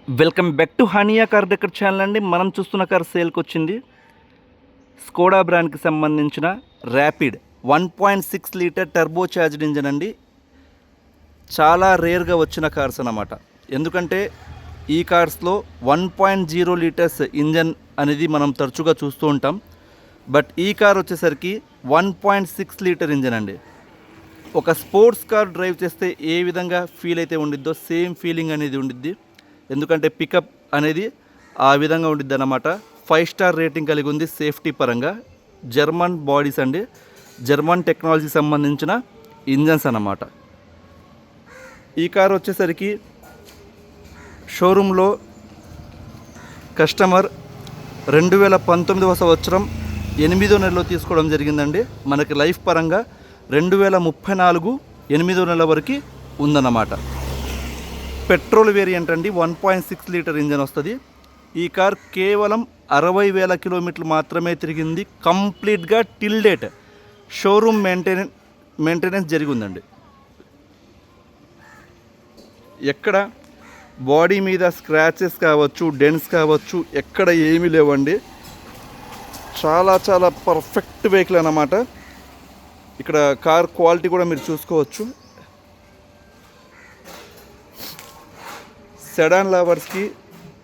Welcome back to Hania car decor channel అండి. మనం చూస్తున్న కార్ సేల్కి వచ్చింది. స్కోడా బ్రాండ్కి సంబంధించిన rapid 1.6 litre turbo charged engine అండి. చాలా రేర్గా వచ్చిన కార్స్ అన్నమాట. ఎందుకంటే ఈ కార్స్లో 1.0 లీటర్స్ ఇంజన్ అనేది మనం తరచుగా చూస్తూ ఉంటాం. బట్ ఈ కార్ వచ్చేసరికి 1.6 లీటర్ ఇంజన్ అండి. ఒక స్పోర్ట్స్ కార్ డ్రైవ్ చేస్తే ఏ విధంగా ఫీల్ అయితే ఉండిద్దో సేమ్ ఫీలింగ్ అనేది ఉండిద్ది. ఎందుకంటే పికప్ అనేది ఆ విధంగా ఉండిద్ది అన్నమాట. 5 స్టార్ రేటింగ్ కలిగి ఉంది సేఫ్టీ పరంగా. జర్మన్ బాడీస్ అండి, జర్మన్ టెక్నాలజీ సంబంధించిన ఇంజన్స్ అన్నమాట. ఈ కార్ వచ్చేసరికి షోరూంలో కస్టమర్ 2019వ సంవత్సరం 8వ నెలలో తీసుకోవడం జరిగిందండి. మనకి లైఫ్ పరంగా 2034 8వ నెల వరకు ఉందన్నమాట. పెట్రోల్ వేరియంట్ అండి. 1.6 లీటర్ ఇంజన్ వస్తుంది. ఈ కార్ కేవలం 60,000 కిలోమీటర్లు మాత్రమే తిరిగింది. కంప్లీట్గా టిల్ డేట్ షోరూమ్ మెయింటెనెన్స్ జరిగి ఉందండి. ఎక్కడ బాడీ మీద స్క్రాచెస్ కావచ్చు, డెన్స్ కావచ్చు, ఎక్కడ ఏమీ లేవండి. చాలా చాలా పర్ఫెక్ట్ వెహికల్ అన్నమాట. ఇక్కడ కార్ క్వాలిటీ కూడా మీరు చూసుకోవచ్చు. సెడాన్ లవర్స్కి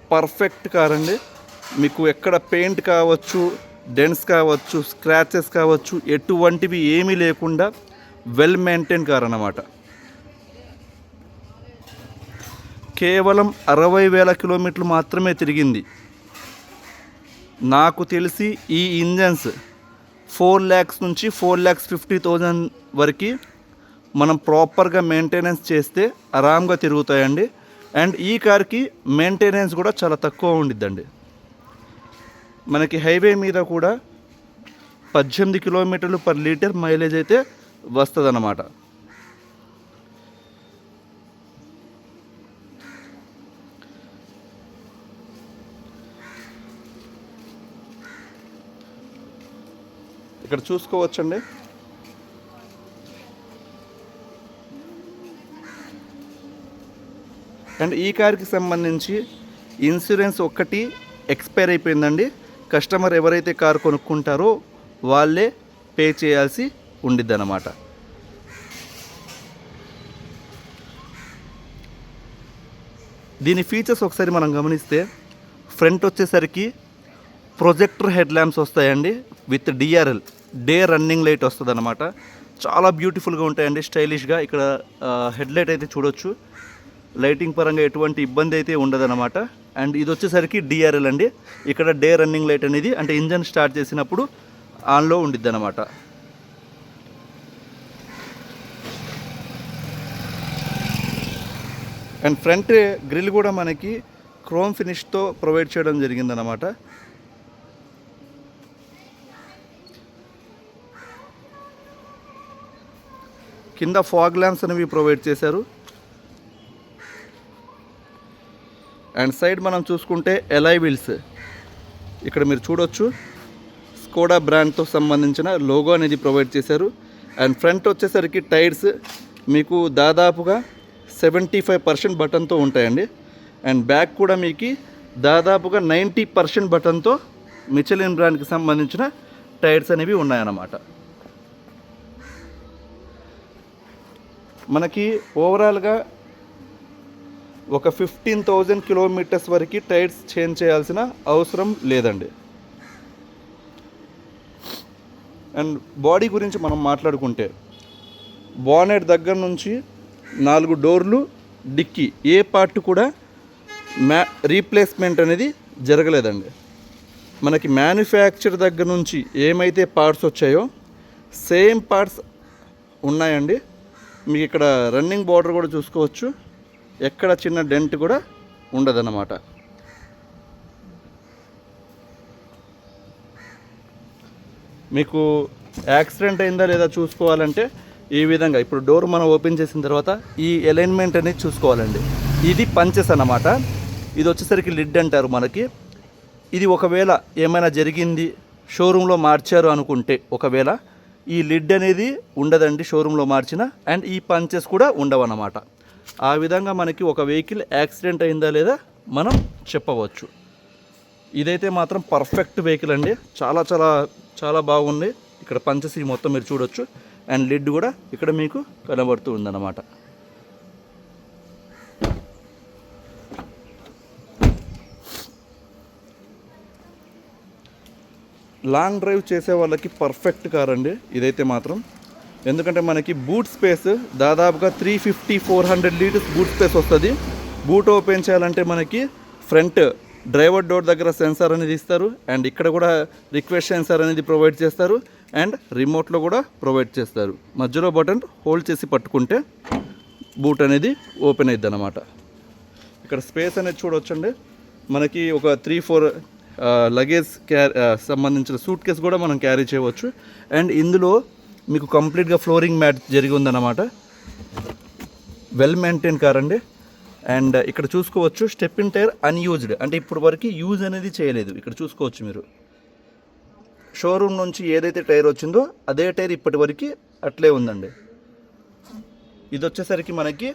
పర్ఫెక్ట్ కార్ అండి. మీకు ఎక్కడ పెయింట్ కావచ్చు, డెన్స్ కావచ్చు, స్క్రాచెస్ కావచ్చు, ఎటువంటివి ఏమీ లేకుండా వెల్ మెయింటైన్ కార్ అన్నమాట. కేవలం 60,000 కిలోమీటర్లు మాత్రమే తిరిగింది. నాకు తెలిసి ఈ ఇంజన్స్ 4 lakhs నుంచి 4,50,000 వరకు మనం ప్రాపర్గా మెయింటెనెన్స్ చేస్తే ఆరాంగా తిరుగుతాయండి. అండ్ ఈ కార్కి మెయింటెనెన్స్ కూడా చాలా తక్కువ ఉండిద్దండి. మనకి హైవే మీద కూడా 18 కిలోమీటర్లు పర్ లీటర్ మైలేజ్ అయితే వస్తుందన్నమాట. ఇక్కడ చూసుకోవచ్చండి. అండ్ ఈ కార్కి సంబంధించి ఇన్సూరెన్స్ ఒక్కటి ఎక్స్పైర్ అయిపోయిందండి. కస్టమర్ ఎవరైతే కారు కొనుక్కుంటారో వాళ్ళే పే చేయాల్సి ఉండిద్ది అన్నమాట. దీని ఫీచర్స్ ఒకసారి మనం గమనిస్తే ఫ్రంట్ వచ్చేసరికి ప్రొజెక్టర్ హెడ్ ల్యాంప్స్ వస్తాయండి with DRL day running light వస్తుంది అన్నమాట. చాలా బ్యూటిఫుల్గా ఉంటాయండి, స్టైలిష్గా. ఇక్కడ హెడ్ లైట్ అయితే చూడొచ్చు. లైటింగ్ పరంగా ఎటువంటి ఇబ్బంది అయితే ఉండదన్నమాట. అండ్ ఇది వచ్చేసరికి డిఆర్ఎల్ అండి. ఇక్కడ డే రన్నింగ్ లైట్ అనేది అంటే ఇంజన్ స్టార్ట్ చేసినప్పుడు ఆన్లో ఉండిద్ది అన్నమాట. అండ్ ఫ్రంట్ గ్రిల్ కూడా మనకి క్రోమ్ ఫినిష్తో ప్రొవైడ్ చేయడం జరిగిందన్నమాట. కింద ఫాగ్ ల్యాంప్స్ అనేవి ప్రొవైడ్ చేశారు. అండ్ సైడ్ మనం చూసుకుంటే ఎలాయ్ వీల్స్ ఇక్కడ మీరు చూడొచ్చు. స్కోడా బ్రాండ్తో సంబంధించిన లోగో అనేది ప్రొవైడ్ చేశారు. అండ్ ఫ్రంట్ వచ్చేసరికి టైర్స్ మీకు దాదాపుగా 75% బటన్తో ఉంటాయండి. అండ్ బ్యాక్ కూడా మీకు దాదాపుగా 90% బటన్తో మిచెలిన్ బ్రాండ్కి సంబంధించిన టైర్స్ అనేవి ఉన్నాయన్నమాట. మనకి ఓవరాల్గా ఒక 15,000 కిలోమీటర్స్ వరకు టైర్స్ చేంజ్ చేయాల్సిన అవసరం లేదండి. అండ్ బాడీ గురించి మనం మాట్లాడుకుంటే బానెట్ దగ్గర నుంచి 4 డోర్లు, డిక్కీ ఏ పార్ట్ కూడా రీప్లేస్మెంట్ అనేది జరగలేదండి. మనకి మ్యానుఫ్యాక్చర్ దగ్గర నుంచి ఏమైతే పార్ట్స్ వచ్చాయో సేమ్ పార్ట్స్ ఉన్నాయండి. మీకు ఇక్కడ రన్నింగ్ బార్డర్ కూడా చూసుకోవచ్చు. ఎక్కడ చిన్న డెంట్ కూడా ఉండదన్నమాట. మీకు యాక్సిడెంట్ అయిందా లేదా చూసుకోవాలంటే ఈ విధంగా ఇప్పుడు డోర్ మనం ఓపెన్ చేసిన తర్వాత ఈ అలైన్మెంట్ అనేది చూసుకోవాలండి. ఇది పంచెస్ అన్నమాట. ఇది వచ్చేసరికి లిడ్ అంటారు మనకి. ఇది ఒకవేళ ఏమైనా జరిగింది, షోరూంలో మార్చారు అనుకుంటే ఒకవేళ ఈ లిడ్ అనేది ఉండదండి షోరూంలో మార్చిన. అండ్ ఈ పంచెస్ కూడా ఉండవన్నమాట. ఆ విధంగా మనకి ఒక వెహికల్ యాక్సిడెంట్ అయిందా లేదా మనం చెప్పవచ్చు. ఇదైతే మాత్రం పర్ఫెక్ట్ వెహికల్ అండి. చాలా చాలా చాలా బాగుంది. ఇక్కడ పంచసీ మొత్తం మీరు చూడొచ్చు. అండ్ లిడ్ కూడా ఇక్కడ మీకు కనబడుతూ ఉందన్నమాట. లాంగ్ డ్రైవ్ చేసే వాళ్ళకి పర్ఫెక్ట్ కార్ అండి ఇదైతే మాత్రం. ఎందుకంటే మనకి బూట్ స్పేస్ దాదాపుగా 350-400 లీటర్స్ బూట్ స్పేస్ వస్తుంది. బూట్ ఓపెన్ చేయాలంటే మనకి ఫ్రంట్ డ్రైవర్ డోర్ దగ్గర సెన్సార్ అనేది ఇస్తారు. అండ్ ఇక్కడ కూడా రిక్వెస్ట్ సెన్సార్ అనేది ప్రొవైడ్ చేస్తారు. అండ్ రిమోట్లో కూడా ప్రొవైడ్ చేస్తారు. మధ్యలో బటన్ హోల్డ్ చేసి పట్టుకుంటే బూట్ అనేది ఓపెన్ అవుతుంది అన్నమాట. ఇక్కడ స్పేస్ అనేది చూడవచ్చండి. మనకి ఒక 3-4 లగేజ్ సంబంధించిన సూట్ కేస్ కూడా మనం క్యారీ చేయవచ్చు. అండ్ ఇందులో మీకు కంప్లీట్గా ఫ్లోరింగ్ మ్యాట్ జరిగి ఉందన్నమాట. వెల్ మెయింటైన్ కార్ అండి. అండ్ ఇక్కడ చూసుకోవచ్చు స్టెప్ ఇన్ టైర్ అన్యూజ్డ్, అంటే ఇప్పుడు వరకు యూజ్ అనేది చేయలేదు. ఇక్కడ చూసుకోవచ్చు మీరు షోరూమ్ నుంచి ఏదైతే టైర్ వచ్చిందో అదే టైర్ ఇప్పటి వరకు అట్లే ఉందండి. ఇది వచ్చేసరికి మనకి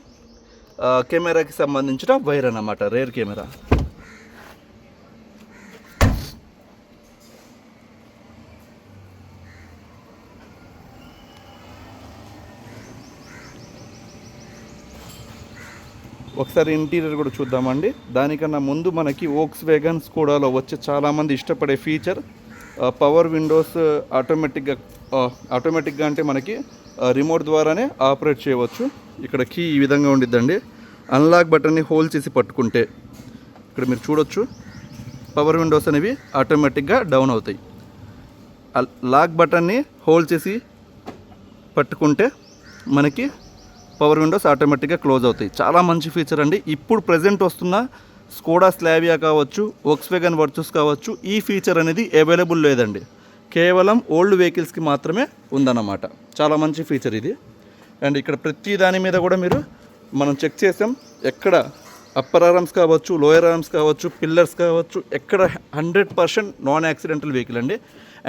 కెమెరాకి సంబంధించిన వైర్ అన్నమాట, రేర్ కెమెరా. ఒకసారి ఇంటీరియర్ కూడా చూద్దామండి. దానికన్నా ముందు మనకి వోక్స్ వ్యాగన్ స్కోడాలో వచ్చే చాలామంది ఇష్టపడే ఫీచర్ పవర్ విండోస్. ఆటోమేటిక్గా అంటే మనకి రిమోట్ ద్వారానే ఆపరేట్ చేయవచ్చు. ఇక్కడ కీ ఈ విధంగా ఉండిద్దండి. అన్లాక్ బటన్ని హోల్డ్ చేసి పట్టుకుంటే ఇక్కడ మీరు చూడొచ్చు పవర్ విండోస్ అనేవి ఆటోమేటిక్గా డౌన్ అవుతాయి. లాక్ బటన్ని హోల్డ్ చేసి పట్టుకుంటే మనకి పవర్ విండోస్ ఆటోమేటిక్గా క్లోజ్ అవుతాయి. చాలా మంచి ఫీచర్ అండి. ఇప్పుడు ప్రజెంట్ వస్తున్న స్కోడా స్లావియా కావచ్చు, వోక్స్ వ్యాగన్ వర్చుస్ కావచ్చు, ఈ ఫీచర్ అనేది అవైలబుల్ లేదండి. కేవలం ఓల్డ్ వెహికల్స్కి మాత్రమే ఉందన్నమాట. చాలా మంచి ఫీచర్ ఇది. అండ్ ఇక్కడ ప్రతి దాని మీద కూడా మనం చెక్ చేసాం. ఎక్కడ అప్పర్ ఆర్మ్స్ కావచ్చు, లోయర్ ఆర్మ్స్ కావచ్చు, పిల్లర్స్ కావచ్చు, ఎక్కడ 100% నాన్ యాక్సిడెంటల్ వెహికల్ అండి.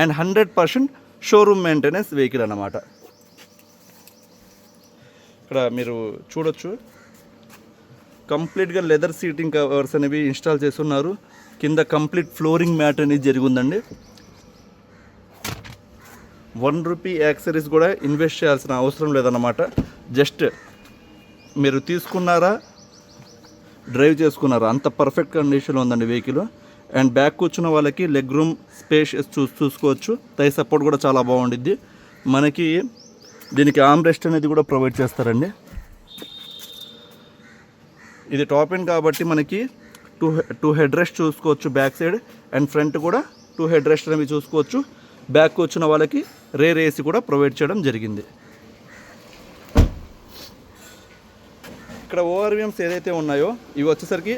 అండ్ 100% షోరూమ్ మెయింటెనెన్స్ వెహికల్ అన్నమాట. ఇక్కడ మీరు చూడొచ్చు కంప్లీట్గా లెదర్ సీటింగ్ కవర్స్ అనేవి ఇన్స్టాల్ చేస్తున్నారు. కింద కంప్లీట్ ఫ్లోరింగ్ మ్యాట్ అనేది జరిగిందండి. ₹1 యాక్సరీస్ కూడా ఇన్వెస్ట్ చేయాల్సిన అవసరం లేదన్నమాట. జస్ట్ మీరు తీసుకున్నారా, డ్రైవ్ చేసుకున్నారా, అంత పర్ఫెక్ట్ కండిషన్లో ఉందండి వెహికల్. అండ్ బ్యాక్ కూర్చున్న వాళ్ళకి లెగ్ రూమ్ స్పేస్ చూసుకోవచ్చు. థై సపోర్ట్ కూడా చాలా బాగుండిద్ది. మనకి దీనికి ఆర్మ్ రెస్ట్ అనేది కూడా ప్రొవైడ్ చేస్తారండి. ఇది టాప్ ఎండ్ కాబట్టి మనకి టూ హెడ్ రెస్ట్ చూసుకోవచ్చు బ్యాక్ సైడ్. అండ్ ఫ్రంట్ కూడా 2 హెడ్ రెస్ట్ అనేవి చూసుకోవచ్చు. బ్యాక్ వచ్చిన వాళ్ళకి రేర్ ఏసీ కూడా ప్రొవైడ్ చేయడం జరిగింది. ఇక్కడ ఓఆర్విఎమ్స్ ఏదైతే ఉన్నాయో ఇవి వచ్చేసరికి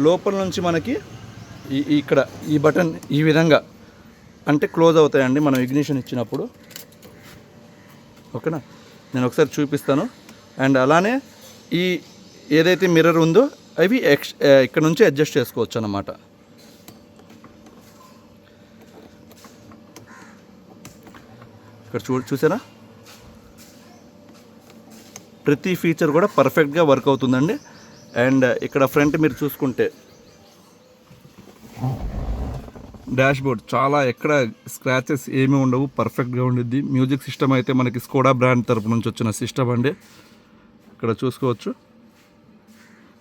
లోపల నుంచి మనకి ఇక్కడ ఈ బటన్ ఈ విధంగా అంటే క్లోజ్ అవుతాయండి మనం ఇగ్నిషన్ ఇచ్చినప్పుడు. ఓకేనా, నేను ఒకసారి చూపిస్తాను. అండ్ అలానే ఈ ఏదైతే మిర్రర్ ఉందో అవి ఇక్కడ నుంచి అడ్జస్ట్ చేసుకోవచ్చు అన్నమాట. ఇక్కడ చూసారా ప్రతి ఫీచర్ కూడా పర్ఫెక్ట్గా వర్క్ అవుతుందండి. అండ్ ఇక్కడ ఫ్రంట్ మీరు చూసుకుంటే డాష్ బోర్డ్ చాలా ఎక్కడ స్క్రాచెస్ ఏమీ ఉండవు, పర్ఫెక్ట్గా ఉండిద్ది. మ్యూజిక్ సిస్టమ్ అయితే మనకి స్కోడా బ్రాండ్ తరపు నుంచి వచ్చిన సిస్టమ్ అండి. ఇక్కడ చూసుకోవచ్చు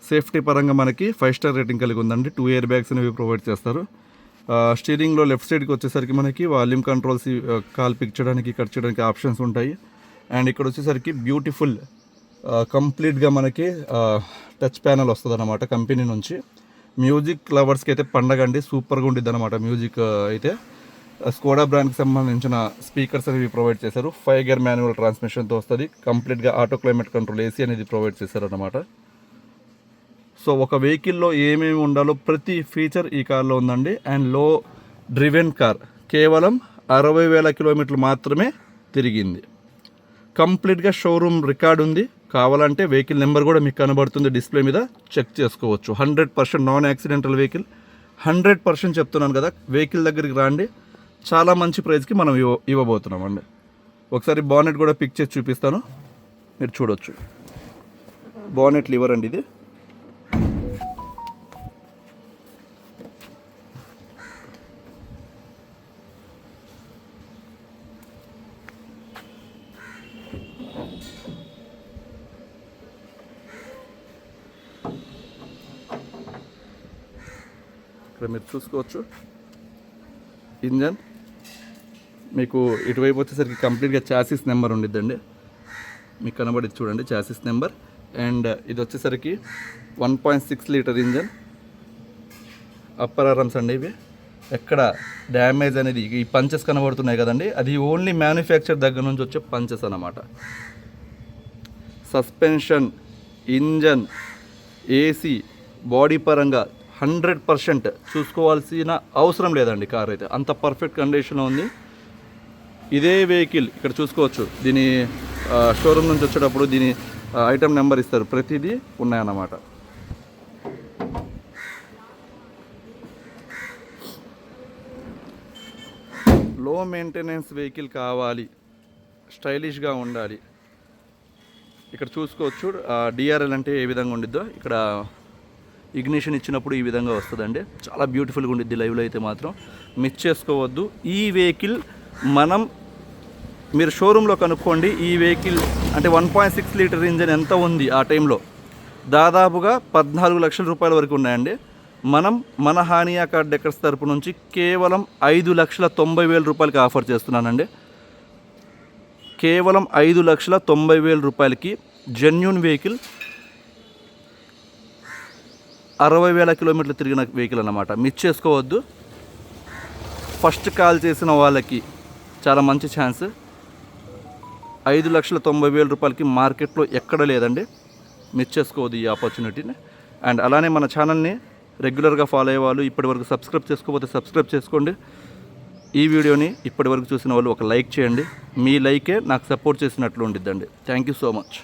సేఫ్టీ పరంగా మనకి 5 స్టార్ రేటింగ్ కలిగి ఉందండి. 2 ఎయిర్ బ్యాగ్స్ అనేవి ప్రొవైడ్ చేస్తారు. స్టీరింగ్లో లెఫ్ట్ సైడ్కి వచ్చేసరికి మనకి వాల్యూమ్ కంట్రోల్స్, కాల్ పిక్ చేయడానికి, కట్ చేయడానికి ఆప్షన్స్ ఉంటాయి. అండ్ ఇక్కడ వచ్చేసరికి బ్యూటిఫుల్ కంప్లీట్గా మనకి టచ్ ప్యానల్ వస్తుంది అన్నమాట కంపెనీ నుంచి. మ్యూజిక్ లవర్స్కి అయితే పండగ అండి, సూపర్గా ఉండిద్ది అనమాట. మ్యూజిక్ అయితే స్కోడా బ్రాండ్కి సంబంధించిన స్పీకర్స్ అనేవి ప్రొవైడ్ చేశారు. 5 గేర్ మాన్యువల్ ట్రాన్స్మిషన్తో వస్తుంది. కంప్లీట్గా ఆటో క్లైమేట్ కంట్రోల్ ఏసీ అనేది ప్రొవైడ్ చేశారు అన్నమాట. సో ఒక వెహికల్లో ఏమేమి ఉండాలో ప్రతి ఫీచర్ ఈ కార్లో ఉందండి. అండ్ లో డ్రివెన్ కార్ కేవలం 60,000 కిలోమీటర్లు మాత్రమే తిరిగింది. కంప్లీట్గా షోరూమ్ రికార్డ్ ఉంది. కావాలంటే వెహికల్ నెంబర్ కూడా మీకు కనబడుతుంది డిస్ప్లే మీద, చెక్ చేసుకోవచ్చు. 100% నాన్ యాక్సిడెంటల్ వెహికల్. 100% చెప్తున్నాను కదా, వెహికల్ దగ్గరికి రాండి, చాలా మంచి ప్రైస్కి మనం ఇవ్వబోతున్నామండి. ఒకసారి బానెట్ కూడా పిక్ చేసి చూపిస్తాను, మీరు చూడొచ్చు. బానెట్ లివర్ అండి ఇది. ఇక్కడ మీరు చూసుకోవచ్చు ఇంజన్. మీకు ఇటువైపు వచ్చేసరికి కంప్లీట్గా చాసిస్ నెంబర్ ఉండిద్దండి, మీకు కనబడి చూడండి చాసిస్ నెంబర్. అండ్ ఇది వచ్చేసరికి 1.6 లీటర్ ఇంజన్. అప్పర్ ఆర్మ్స్ అండి ఇవి, ఎక్కడ డ్యామేజ్ అనేది ఈ పంచెస్ కనబడుతున్నాయి కదండి, అది ఓన్లీ మ్యానుఫ్యాక్చర్ దగ్గర నుంచి వచ్చే పంచెస్ అన్నమాట. సస్పెన్షన్, ఇంజన్, ఏసీ, బాడీ పరంగా 100% చూసుకోవాల్సిన అవసరం లేదండి. కార్ అయితే అంత పర్ఫెక్ట్ కండిషన్లో ఉంది. ఇదే వెహికల్ ఇక్కడ చూసుకోవచ్చు, దీని షోరూమ్ నుంచి వచ్చేటప్పుడు దీని ఐటమ్ నెంబర్ ఇస్తారు, ప్రతిదీ ఉన్నాయన్నమాట. లో మెయింటెనెన్స్ వెహికల్ కావాలి, స్టైలిష్గా ఉండాలి. ఇక్కడ చూసుకోవచ్చు డిఆర్ఎల్ అంటే ఏ విధంగా ఉండిద్దో. ఇక్కడ ఇగ్నిషన్ ఇచ్చినప్పుడు ఈ విధంగా వస్తుందండి, చాలా బ్యూటిఫుల్గా ఉండిద్ది. లైవ్లో అయితే మాత్రం మిస్ చేసుకోవద్దు. ఈ వెహికల్ మీరు షోరూంలో కనుక్కోండి. ఈ వెహికల్ అంటే 1.6 లీటర్ ఇంజన్ ఎంత ఉంది ఆ టైంలో, దాదాపుగా 14 లక్షల రూపాయల వరకు ఉన్నాయండి. మన హానియా కార్ డెకర్స్ తరపు నుంచి కేవలం 5,90,000 రూపాయలకి ఆఫర్ చేస్తున్నానండి. కేవలం 5,90,000 రూపాయలకి జెన్యూన్ వెహికల్, 60,000 కిలోమీటర్లు తిరిగిన వెహికల్ అన్నమాట. మిస్ చేసుకోవద్దు. ఫస్ట్ కాల్ చేసిన వాళ్ళకి చాలా మంచి ఛాన్స్. 5,90,000 రూపాయలకి మార్కెట్లో ఎక్కడ లేదండి, మిస్ చేసుకోవద్దు ఈ ఆపర్చునిటీని. అండ్ అలానే మన ఛానల్ని రెగ్యులర్గా ఫాలో అయ్యే వాళ్ళు, ఇప్పటివరకు సబ్స్క్రైబ్ చేసుకోకపోతే సబ్స్క్రైబ్ చేసుకోండి. ఈ వీడియోని ఇప్పటివరకు చూసిన వాళ్ళు ఒక లైక్ చేయండి. మీ లైకే నాకు సపోర్ట్ చేసినట్లు ఉండిద్దండి. Thank you so much.